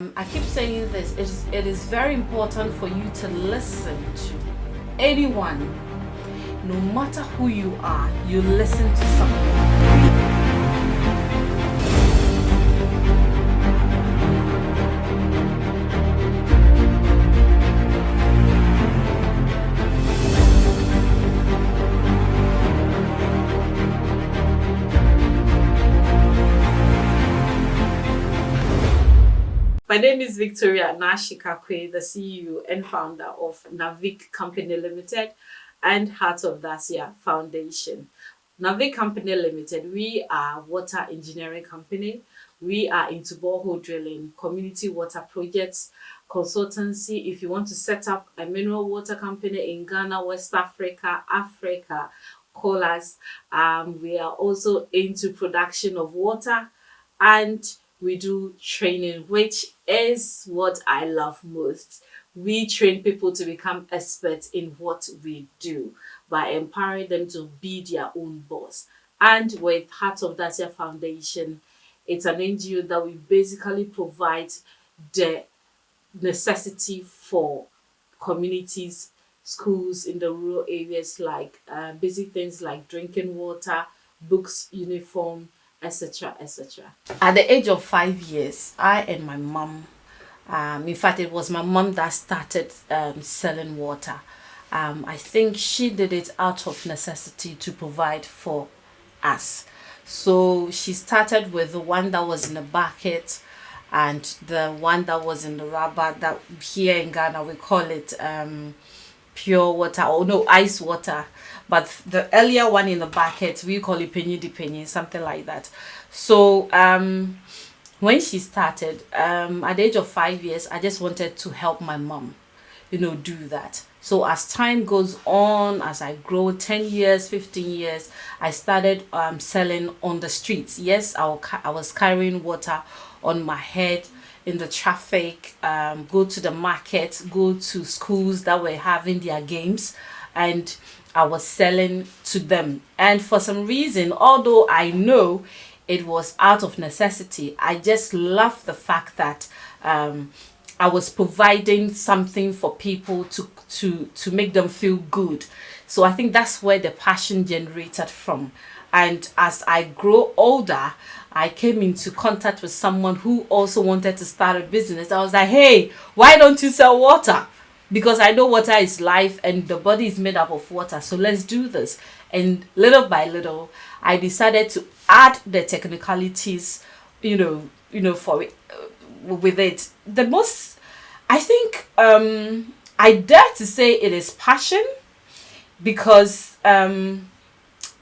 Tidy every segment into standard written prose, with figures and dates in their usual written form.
I keep saying this, it is very important for you to listen to anyone, no matter who you are, you listen to someone. My name is Victoria Naashika Quaye, the CEO and founder of Naashika Company Limited and Heart of Dacia Foundation. Naashika Company Limited, we are water engineering company. We are into borehole drilling, community water projects, consultancy. If you want to set up a mineral water company in Ghana, West Africa, call us. We are also into production of water, and we do training, which is what I love most. We train people to become experts in what we do by empowering them to be their own boss. And with Heart of Dacia Foundation, it's an NGO that we basically provide the necessity for communities, schools in the rural areas, like basic things like drinking water, books, uniform, etc. etc. At the age of 5 years, I and my mom, in fact, it was my mom that started selling water. I think she did it out of necessity to provide for us. So she started with the one that was in a bucket and the one that was in the rubber, that here in Ghana we call it pure water, or no, ice water. But the earlier one in the bucket, we call it penny di penny, something like that. So when she started, at the age of 5 years, I just wanted to help my mom, do that. So as time goes on, as I grow 10 years, 15 years, I started selling on the streets. Yes, I was carrying water on my head in the traffic, go to the market, go to schools that were having their games, and I was selling to them. And for some reason, although I know it was out of necessity, I just love the fact that I was providing something for people to make them feel good. So I think that's where the passion generated from. And as I grow older, I came into contact with someone who also wanted to start a business. I was like, hey, why don't you sell water? Because I know water is life and the body is made up of water. So let's do this. And little by little, I decided to add the technicalities, for it, with it. The most, I think, I dare to say it is passion, because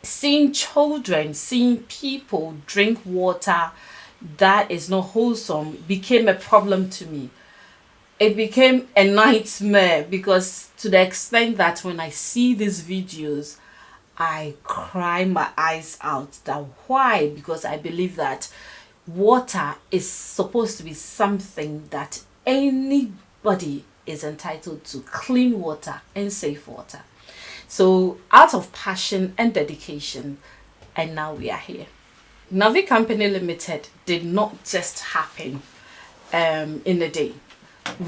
seeing children, seeing people drink water that is not wholesome became a problem to me. It became a nightmare, because to the extent that when I see these videos, I cry my eyes out. That why? Because I believe that water is supposed to be something that anybody is entitled to: clean water and safe water. So out of passion and dedication, and now we are here. Navi Company Limited did not just happen in a day.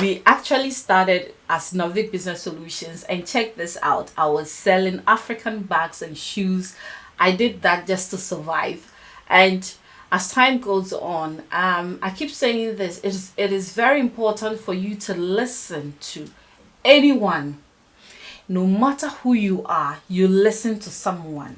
We actually started as Navi Business Solutions, and check this out. I was selling African bags and shoes. I did that just to survive. And as time goes on, I keep saying this, it is very important for you to listen to anyone, no matter who you are, you listen to someone.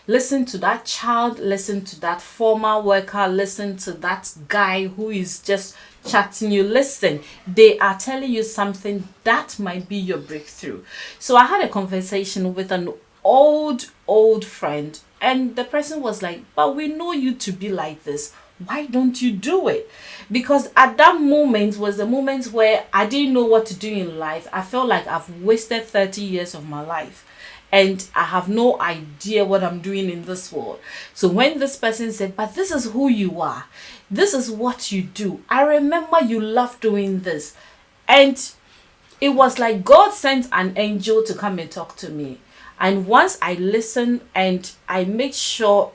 Listen to that child, listen to that former worker, listen to that guy who is just chatting you. Listen, they are telling you something that might be your breakthrough. So I had a conversation with an old friend, and the person was like, but we know you to be like this, why don't you do it? Because at that moment was the moment where I didn't know what to do in life. I felt like I've wasted 30 years of my life and I have no idea what I'm doing in this world. So when this person said, but this is who you are, this is what you do, I remember you love doing this. And it was like God sent an angel to come and talk to me. And once I listened and I made sure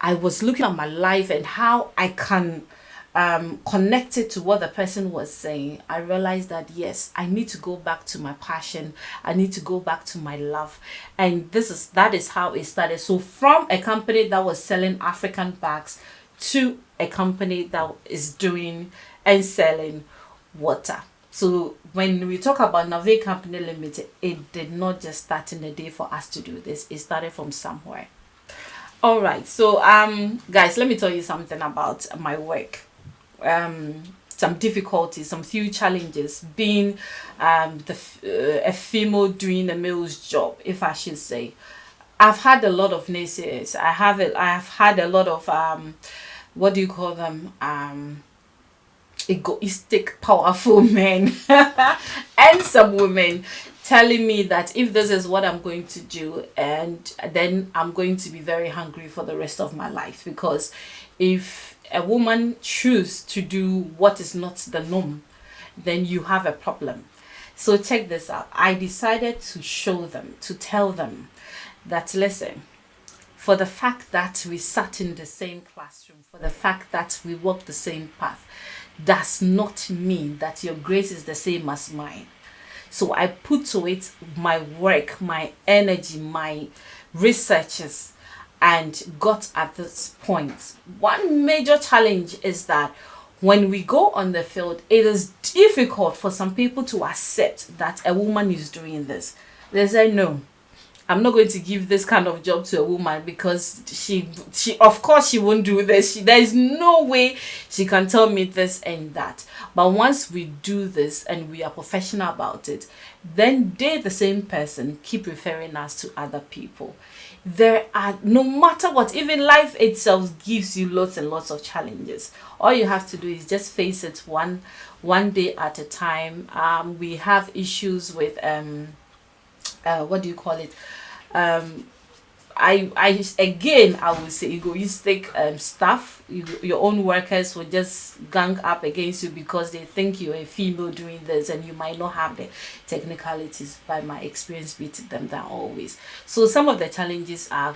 I was looking at my life and how I can connected to what the person was saying, I realized that yes, I need to go back to my passion. I need to go back to my love, and that is how it started. So from a company that was selling African bags to a company that is doing and selling water. So when we talk about Naashika Company Limited, it did not just start in a day for us to do this. It started from somewhere. All right. So guys, let me tell you something about my work. Some difficulties, some few challenges being a female doing a male's job, if I should say. I've had a lot of naysayers. I have had a lot of what do you call them? Egoistic, powerful men and some women telling me that if this is what I'm going to do, and then I'm going to be very hungry for the rest of my life, because if a woman chooses to do what is not the norm, then you have a problem. So check this out. I decided to show them, to tell them that, listen, for the fact that we sat in the same classroom, for the fact that we walked the same path, does not mean that your grace is the same as mine. So I put to it my work, my energy, my researches, and got at this point. One major challenge is that when we go on the field, it is difficult for some people to accept that a woman is doing this. They say, no, I'm not going to give this kind of job to a woman, because she of course she won't do this. There is no way she can tell me this and that. But once we do this and we are professional about it, then they, the same person, keep referring us to other people. There are, no matter what, even life itself gives you lots and lots of challenges. All you have to do is just face it one day at a time. We have issues with what do you call it? I will say egoistic stuff. Your own workers will just gang up against you because they think you're a female doing this, and you might not have the technicalities. By my experience, beating them down always. So some of the challenges are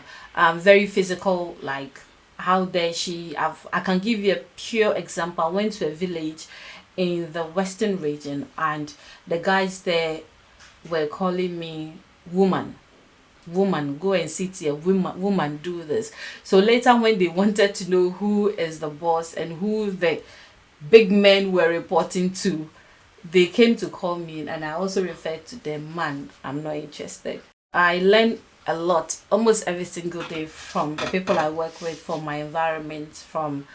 very physical, like how dare she. I can give you a pure example. I went to a village in the western region, and the guys there were calling me woman, go and sit here, woman, do this. So later, when they wanted to know who is the boss and who the big men were reporting to, they came to call me, and I also referred to them, man, I'm not interested. I learned a lot almost every single day from the people I work with, from my environment, from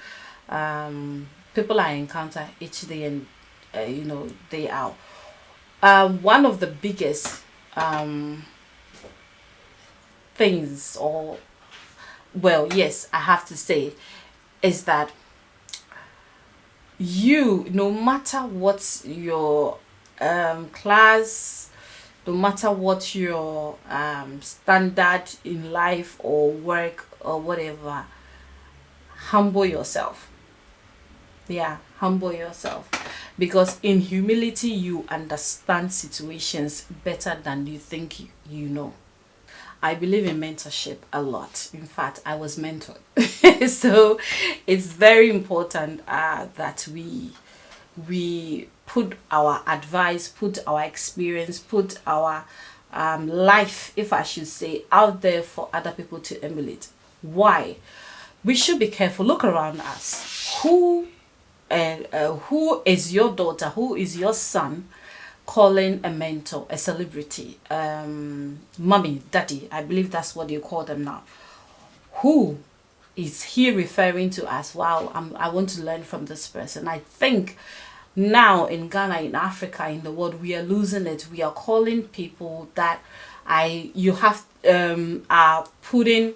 people I encounter each day and day out. One of the biggest things, or well, yes, I have to say, is that you, no matter what your class, no matter what your standard in life or work or whatever, humble yourself. Yeah, humble yourself, because in humility you understand situations better than you think you know. I believe in mentorship a lot. In fact, I was mentored. So it's very important that we put our advice, put our experience, put our life, if I should say, out there for other people to emulate. Why? We should be careful. Look around us. Who is your daughter? Who is your son calling a mentor, a celebrity, mommy, daddy? I believe that's what you call them now. Who is he referring to as, wow, I want to learn from this person? I think now in Ghana, in Africa, in the world, we are losing it. We are calling people that are putting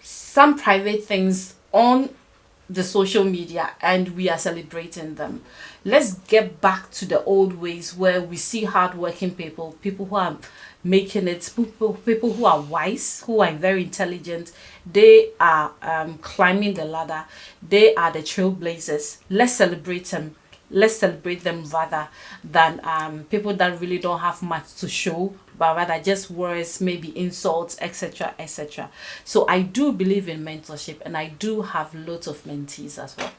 some private things on the social media, and we are celebrating them. Let's get back to the old ways where we see hardworking people who are making it, people who are wise, who are very intelligent. They are climbing the ladder. They are the trailblazers. Let's celebrate them. Let's celebrate them rather than people that really don't have much to show, but rather just words, maybe insults, etc., etc. So I do believe in mentorship, and I do have lots of mentees as well.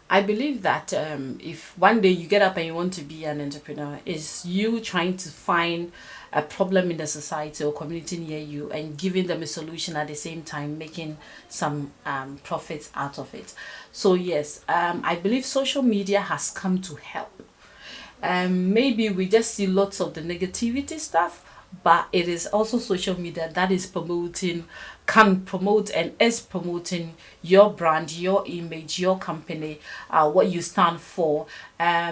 I believe that if one day you get up and you want to be an entrepreneur, is you trying to find a problem in the society or community near you and giving them a solution at the same time, making some profits out of it. So yes, I believe social media has come to help. Maybe we just see lots of the negativity stuff, but it is also social media that is promoting, can promote and is promoting your brand, your image, your company, what you stand for.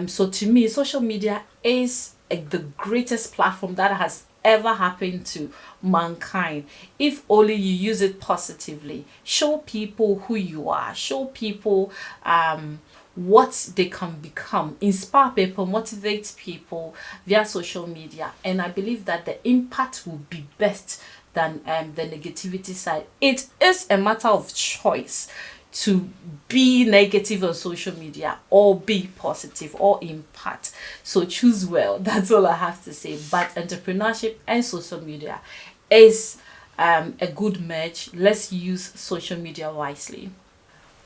So to me, social media is the greatest platform that has ever happened to mankind, if only you use it positively. Show people who you are, show people what they can become, inspire people, motivate people via social media. And I believe that the impact will be best than the negativity side. It is a matter of choice to be negative on social media or be positive or impact. So choose well. That's all I have to say. But entrepreneurship and social media is a good merge. Let's use social media wisely.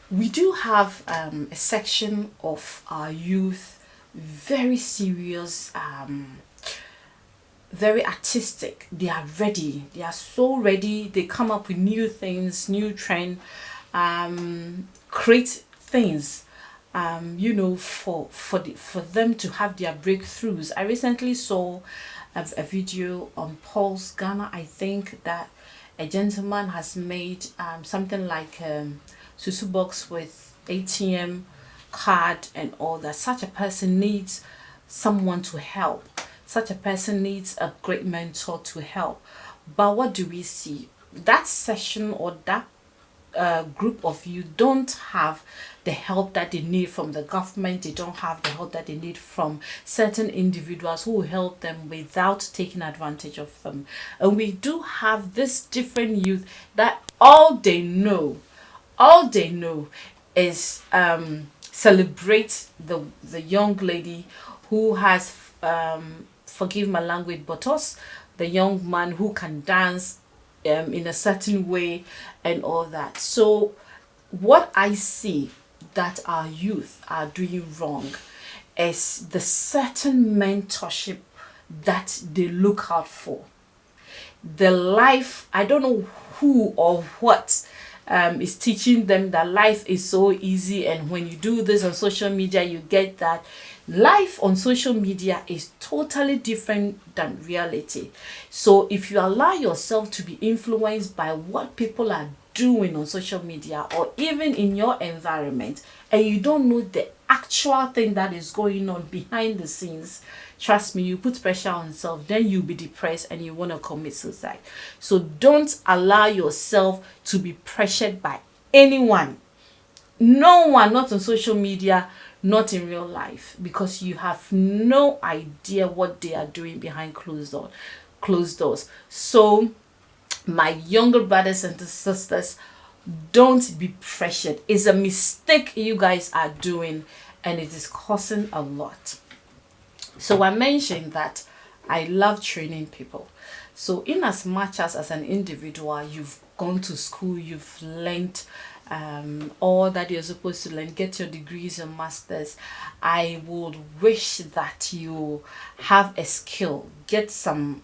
We do have a section of our youth, very serious, very artistic. They are ready. They are so ready. They come up with new things, new trend, create things, for them to have their breakthroughs. I recently saw a video on Pulse Ghana. I think that a gentleman has made something like Susu box with ATM card and all that. Such a person needs someone to help. Such a person needs a great mentor to help. But what do we see? That session or that group of you don't have the help that they need from the government. They don't have the help that they need from certain individuals who will help them without taking advantage of them. And we do have this different youth that all they know is celebrate the young lady who has forgive my language, but us, the young man who can dance in a certain way and all that. So what I see that our youth are doing wrong is the certain mentorship that they look out for. The life, I don't know who or what is teaching them that life is so easy, and when you do this on social media you get that. Life on social media is totally different than reality. So if you allow yourself to be influenced by what people are doing on social media or even in your environment, and you don't know the actual thing that is going on behind the scenes, trust me, you put pressure on yourself, then you'll be depressed and you want to commit suicide. So don't allow yourself to be pressured by anyone. No one, not on social media, not in real life, because you have no idea what they are doing behind closed doors. So my younger brothers and sisters, don't be pressured. It's a mistake you guys are doing, and it is causing a lot. So I mentioned that I love training people. So in as much as an individual, you've gone to school, you've learned all that you're supposed to learn, get your degrees and masters, I would wish that you have a skill, get some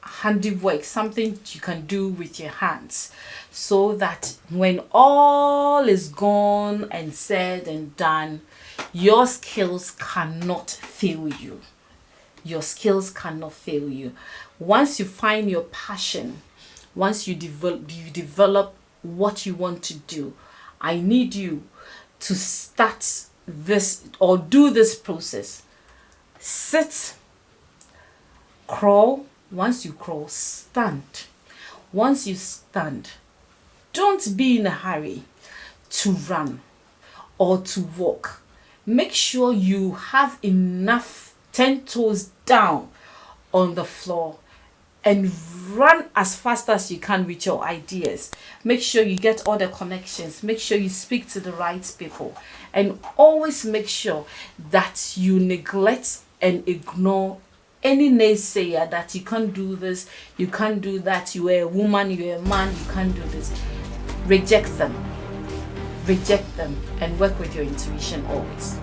handiwork, something you can do with your hands, so that when all is gone and said and done, your skills cannot fail you. Your skills cannot fail you. Once you find your passion, once you develop what you want to do, I need you to start this or do this process. Sit, crawl. Once you crawl, stand. Once you stand, don't be in a hurry to run or to walk. Make sure you have enough 10 toes down on the floor and run as fast as you can with your ideas. Make sure you get all the connections. Make sure you speak to the right people. And always make sure that you neglect and ignore any naysayer that you can't do this, you can't do that, you are a woman, you are a man, you can't do this. Reject them. reject them and work with your intuition always.